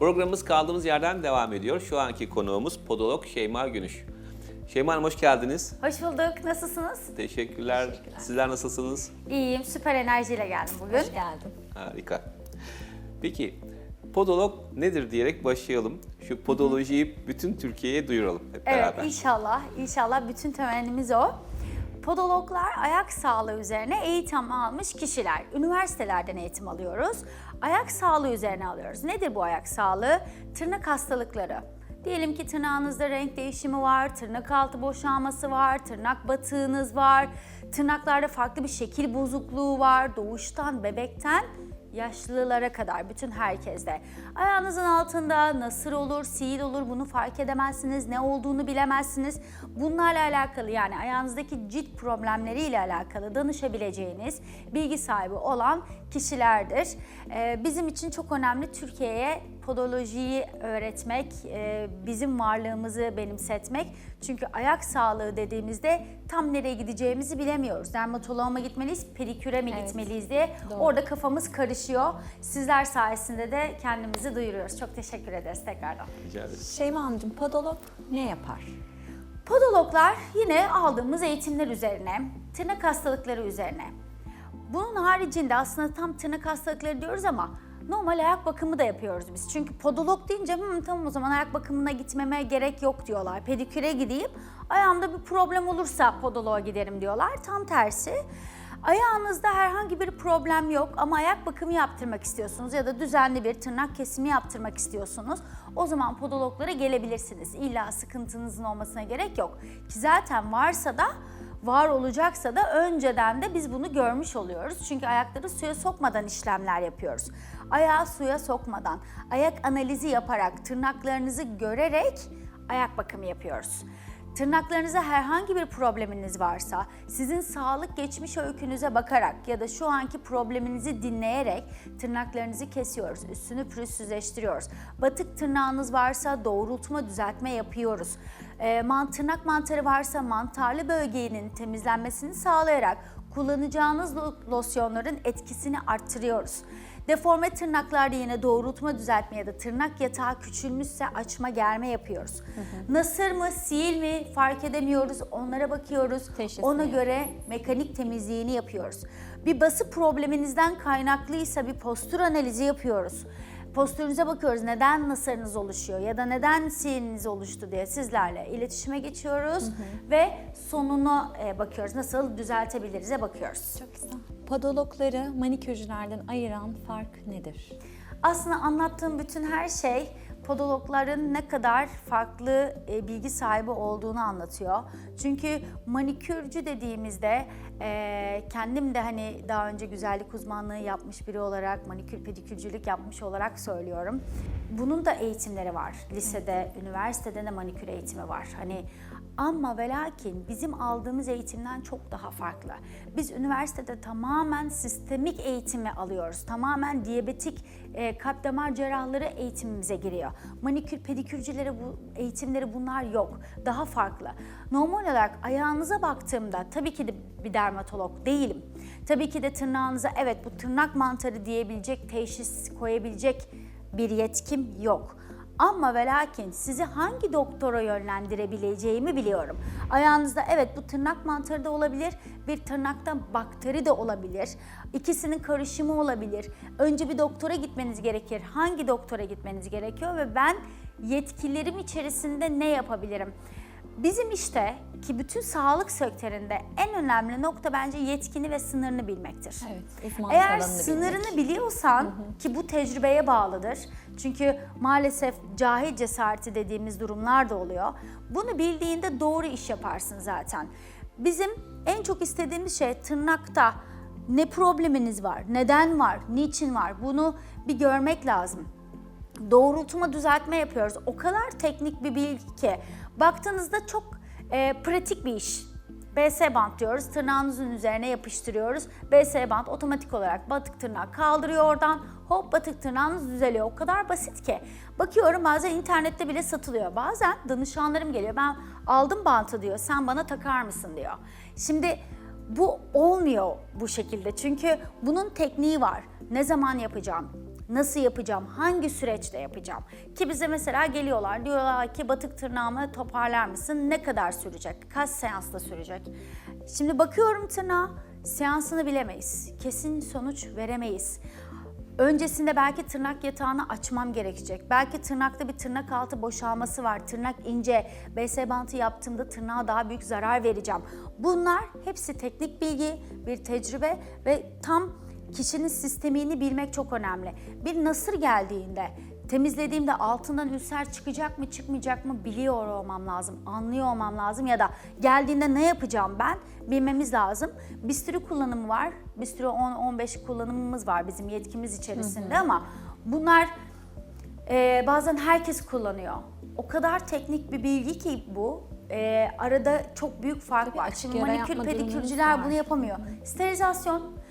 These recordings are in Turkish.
Programımız kaldığımız yerden devam ediyor. Şu anki konuğumuz podolog Şeyma Günüş. Şeyma Hanım hoş geldiniz. Hoş bulduk. Nasılsınız? Teşekkürler. Sizler nasılsınız? İyiyim. Süper enerjiyle geldim bugün. Hoş geldin. Harika. Peki podolog nedir diyerek başlayalım. Şu podolojiyi bütün Türkiye'ye duyuralım hep beraber. Evet, inşallah. İnşallah bütün temennimiz o. Podologlar ayak sağlığı üzerine eğitim almış kişiler. Üniversitelerden eğitim alıyoruz. Ayak sağlığı üzerine alıyoruz. Nedir bu ayak sağlığı? Tırnak hastalıkları. Diyelim ki tırnağınızda renk değişimi var, tırnak altı boşalması var, tırnak batığınız var, tırnaklarda farklı bir şekil bozukluğu var, doğuştan, bebekten yaşlılara kadar bütün herkeste. Ayağınızın altında nasır olur, sil olur, bunu fark edemezsiniz, ne olduğunu bilemezsiniz. Bunlarla alakalı, yani ayağınızdaki cilt problemleriyle alakalı danışabileceğiniz bilgi sahibi olan kişilerdir. Bizim için çok önemli Türkiye'ye podolojiyi öğretmek, bizim varlığımızı benimsetmek. Çünkü ayak sağlığı dediğimizde tam nereye gideceğimizi bilemiyoruz. Dermatoloğa mı gitmeliyiz, pediküre mi gitmeliyiz diye orada kafamız karışıyor. Sizler sayesinde de kendimizi duyuruyoruz. Çok teşekkür ederiz tekrardan. Rica ederiz. Şeyma Hanımcığım, podolog ne yapar? Podologlar yine aldığımız eğitimler üzerine, tırnak hastalıkları üzerine. Bunun haricinde aslında tam tırnak hastalıkları diyoruz ama normal ayak bakımı da yapıyoruz biz. Çünkü podolog deyince tamam o zaman ayak bakımına gitmeme gerek yok diyorlar. Pediküre gideyim, ayağımda bir problem olursa podoloğa giderim diyorlar. Tam tersi. Ayağınızda herhangi bir problem yok ama ayak bakımı yaptırmak istiyorsunuz ya da düzenli bir tırnak kesimi yaptırmak istiyorsunuz. O zaman podologlara gelebilirsiniz. İlla sıkıntınızın olmasına gerek yok. Ki zaten varsa da, var olacaksa da önceden de biz bunu görmüş oluyoruz. Çünkü ayakları suya sokmadan işlemler yapıyoruz. Ayağı suya sokmadan, ayak analizi yaparak, tırnaklarınızı görerek ayak bakımı yapıyoruz. Tırnaklarınızda herhangi bir probleminiz varsa, sizin sağlık geçmiş öykünüze bakarak ya da şu anki probleminizi dinleyerek tırnaklarınızı kesiyoruz, üstünü pürüzsüzleştiriyoruz. Batık tırnağınız varsa doğrultma, düzeltme yapıyoruz. Tırnak mantarı varsa mantarlı bölgenin temizlenmesini sağlayarak kullanacağınız losyonların etkisini arttırıyoruz. Deforme tırnaklarda yine doğrultma, düzeltme ya da tırnak yatağı küçülmüşse açma, germe yapıyoruz. Nasır mı, sil mi fark edemiyoruz, onlara bakıyoruz. Ona göre mekanik temizliğini yapıyoruz. Bir bası probleminizden kaynaklıysa bir postür analizi yapıyoruz. Postürünüze bakıyoruz, neden nasırınız oluşuyor ya da neden siliniz oluştu diye sizlerle iletişime geçiyoruz ve sonuna bakıyoruz. Nasıl düzeltebiliriz'e bakıyoruz. Çok güzel. Podologları manikürcülerden ayıran fark nedir? Aslında anlattığım bütün her şey podologların ne kadar farklı bilgi sahibi olduğunu anlatıyor. Çünkü manikürcü dediğimizde kendim de hani daha önce güzellik uzmanlığı yapmış biri olarak, manikür pedikürcülük yapmış olarak söylüyorum. Bunun da eğitimleri var. Lisede, üniversitede de manikür eğitimi var. Ama ve lakin bizim aldığımız eğitimden çok daha farklı. Biz üniversitede tamamen sistemik eğitimi alıyoruz. Tamamen diyabetik kalp damar cerrahları eğitimimize giriyor. Manikür, pedikürcülere bu eğitimleri bunlar yok. Daha farklı. Normal olarak ayağınıza baktığımda tabii ki de bir dermatolog değilim. Tabii ki de tırnağınıza evet bu tırnak mantarı diyebilecek, teşhis koyabilecek bir yetkim yok. Ama ve lakin sizi hangi doktora yönlendirebileceğimi biliyorum. Ayağınızda evet bu tırnak mantarı da olabilir, bir tırnakta bakteri de olabilir. İkisinin karışımı olabilir. Önce bir doktora gitmeniz gerekir. Hangi doktora gitmeniz gerekiyor ve ben yetkilerim içerisinde ne yapabilirim? Bizim işte ki bütün sağlık sektöründe en önemli nokta bence yetkini ve sınırını bilmektir. Evet, uzmanlık Eğer alanını sınırını bilmek. biliyorsan ki bu tecrübeye bağlıdır. Çünkü maalesef cahil cesareti dediğimiz durumlar da oluyor. Bunu bildiğinde doğru iş yaparsın zaten. Bizim en çok istediğimiz şey tırnakta ne probleminiz var, neden var, niçin var bunu bir görmek lazım. Doğrultma, düzeltme yapıyoruz. O kadar teknik bir bilgi ki baktığınızda çok pratik bir iş. BS bant diyoruz, tırnağınızın üzerine yapıştırıyoruz. BS bant otomatik olarak batık tırnağı kaldırıyor oradan. Hop batık tırnağınız düzeliyor. O kadar basit ki. Bakıyorum bazen internette bile satılıyor. Bazen danışanlarım geliyor. Ben aldım bantı diyor. Sen bana takar mısın diyor. Şimdi bu olmuyor bu şekilde. Çünkü bunun tekniği var. Ne zaman yapacağım? Nasıl yapacağım? Hangi süreçte yapacağım? Ki bize mesela geliyorlar, diyorlar ki batık tırnağımı toparlar mısın? Ne kadar sürecek? Kaç seansta sürecek? Şimdi bakıyorum tırnağa, seansını bilemeyiz. Kesin sonuç veremeyiz. Öncesinde belki tırnak yatağını açmam gerekecek. Belki tırnakta bir tırnak altı boşalması var. Tırnak ince. BS bantı yaptığımda tırnağa daha büyük zarar vereceğim. Bunlar hepsi teknik bilgi, bir tecrübe ve tam kişinin sistemini bilmek çok önemli. Bir nasır geldiğinde, temizlediğimde altından ülser çıkacak mı çıkmayacak mı biliyor olmam lazım, anlıyor olmam lazım ya da geldiğinde ne yapacağım ben bilmemiz lazım. Bisturi kullanımı var, bisturi 10-15 kullanımımız var bizim yetkimiz içerisinde ama bunlar bazen herkes kullanıyor. O kadar teknik bir bilgi ki bu. Arada çok büyük fark Tabii var. açık Şimdi yara manikür yapma pedikürcüler durumumuz bunu var. yapamıyor. Sterilizasyon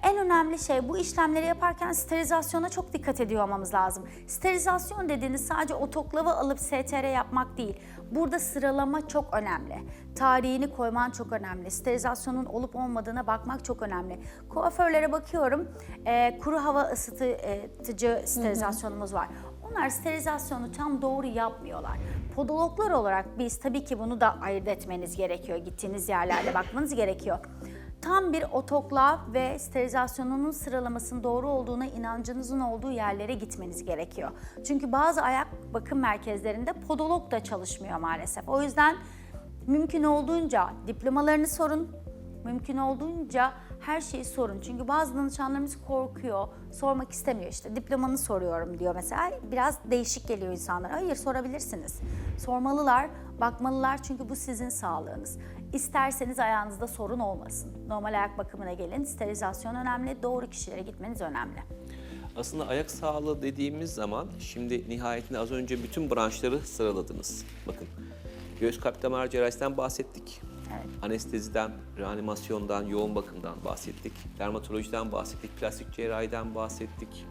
en önemli şey, bu işlemleri yaparken sterilizasyona çok dikkat ediyor olmamız lazım. Sterilizasyon dediğiniz sadece otoklavu alıp STR yapmak değil. Burada sıralama çok önemli. Tarihini koyman çok önemli. Sterilizasyonun olup olmadığına bakmak çok önemli. Kuaförlere bakıyorum, kuru hava ısıtıcı sterilizasyonumuz var. Onlar sterilizasyonu tam doğru yapmıyorlar. Podologlar olarak biz tabii ki bunu da ayırt etmeniz gerekiyor. Gittiğiniz yerlerde bakmanız gerekiyor. Tam bir otoklav ve sterilizasyonunun sıralamasının doğru olduğuna inancınızın olduğu yerlere gitmeniz gerekiyor. Çünkü bazı ayak bakım merkezlerinde podolog da çalışmıyor maalesef. O yüzden mümkün olduğunca diplomalarını sorun, mümkün olduğunca her şeyi sorun. Çünkü bazı danışanlarımız korkuyor, sormak istemiyor. İşte diplomanı soruyorum diyor mesela. Biraz değişik geliyor insanlara. Hayır, sorabilirsiniz. Sormalılar, bakmalılar çünkü bu sizin sağlığınız. İsterseniz ayağınızda sorun olmasın. Normal ayak bakımına gelin. Sterilizasyon önemli, doğru kişilere gitmeniz önemli. Aslında ayak sağlığı dediğimiz zaman şimdi nihayetinde az önce bütün branşları sıraladınız. Bakın, göğüs kalp damar cerrahisinden bahsettik. Evet. Anesteziden, reanimasyondan, yoğun bakımdan bahsettik. Dermatolojiden bahsettik, plastik cerrahiden bahsettik.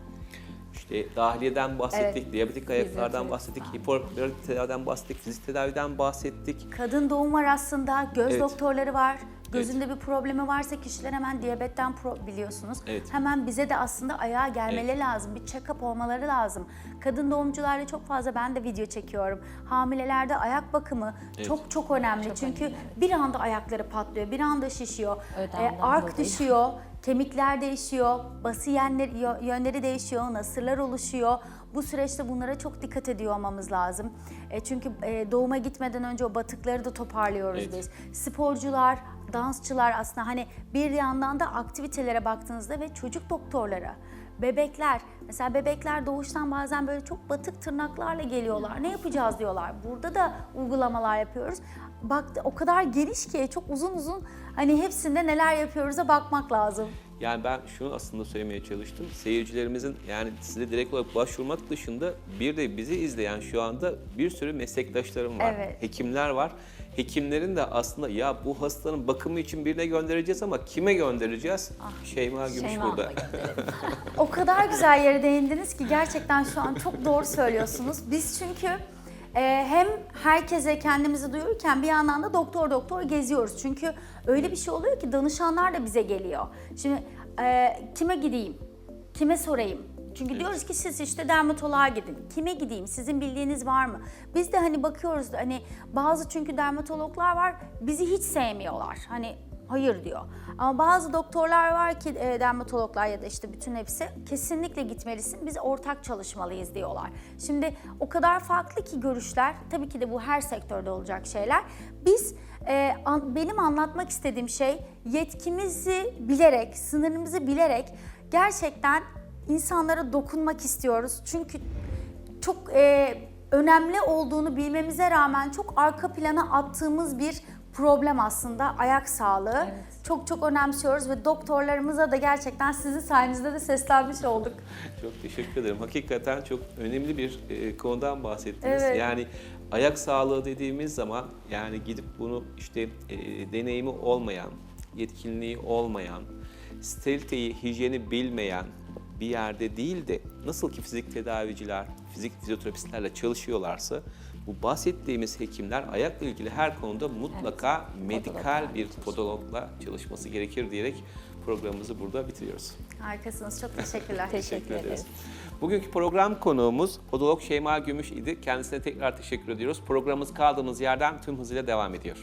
İşte dahiliyeden bahsettik, Evet. diyabetik ayaklardan bahsettik, hipoparodik tedaviden bahsettik, fizik tedaviden bahsettik. Kadın doğum var aslında, göz Evet. doktorları var. Gözünde bir problemi varsa kişiler hemen diyabetten biliyorsunuz. Evet. Hemen bize de aslında ayağa gelmeleri Evet. lazım. Bir check-up olmaları lazım. Kadın doğumcularla çok fazla ben de video çekiyorum. Hamilelerde ayak bakımı Evet. çok önemli. Çünkü bir anda ayakları patlıyor, bir anda şişiyor. Ödemden Ark dolayı. düşüyor, kemikler değişiyor, bası yönleri değişiyor, nasırlar oluşuyor. Bu süreçte bunlara çok dikkat ediyor olmamız lazım. Çünkü doğuma gitmeden önce o batıkları da toparlıyoruz Evet. biz. Sporcular, dansçılar aslında hani bir yandan da aktivitelere baktığınızda ve çocuk doktorları, bebekler, mesela bebekler doğuştan bazen böyle çok batık tırnaklarla geliyorlar. Ne yapacağız diyorlar. Burada da uygulamalar yapıyoruz. Bak o kadar geniş ki çok uzun hani hepsinde neler yapıyoruz'a bakmak lazım. Yani ben şunu aslında söylemeye çalıştım. Seyircilerimizin yani size direkt olarak başvurmak dışında bir de bizi izleyen şu anda bir sürü meslektaşlarım var. Evet. Hekimler var. Hekimlerin de aslında ya bu hastanın bakımı için birine göndereceğiz ama kime göndereceğiz? Şeyma Gümüş Şeyma burada. abla gönderelim. O kadar güzel yere değindiniz ki gerçekten şu an çok doğru söylüyorsunuz. Biz çünkü hem herkese kendimizi duyururken bir yandan da doktor geziyoruz. Çünkü öyle bir şey oluyor ki danışanlar da bize geliyor. Şimdi kime gideyim, kime sorayım? Çünkü diyoruz ki siz işte dermatoloğa gidin. Kime gideyim? Sizin bildiğiniz var mı? Biz de hani bakıyoruz hani bazı çünkü dermatologlar var bizi hiç sevmiyorlar. Hani hayır diyor. Ama bazı doktorlar var ki dermatologlar ya da işte bütün hepsi kesinlikle gitmelisin. Biz ortak çalışmalıyız diyorlar. Şimdi o kadar farklı ki görüşler. Tabii ki de bu her sektörde olacak şeyler. Biz benim anlatmak istediğim şey yetkimizi bilerek, sınırımızı bilerek gerçekten insanlara dokunmak istiyoruz. Çünkü çok önemli olduğunu bilmemize rağmen çok arka plana attığımız bir problem aslında ayak sağlığı. Evet. Çok önemsiyoruz ve doktorlarımıza da gerçekten sizin sayenizde de seslenmiş olduk. Çok teşekkür ederim. Hakikaten çok önemli bir konudan bahsettiniz. Evet. Yani ayak sağlığı dediğimiz zaman yani gidip bunu işte deneyimi olmayan, yetkinliği olmayan, steriliteyi, hijyeni bilmeyen bir yerde değil de nasıl ki fizik tedaviciler, fizik fizyoterapistlerle çalışıyorlarsa bu bahsettiğimiz hekimler ayakla ilgili her konuda mutlaka medikal bir podologla çalışması gerekir diyerek programımızı burada bitiriyoruz. Harikasınız. Çok teşekkürler. Teşekkür ederiz. Bugünkü program konuğumuz podolog Şeyma Gümüş idi. Kendisine tekrar teşekkür ediyoruz. Programımız kaldığımız yerden tüm hızıyla devam ediyor.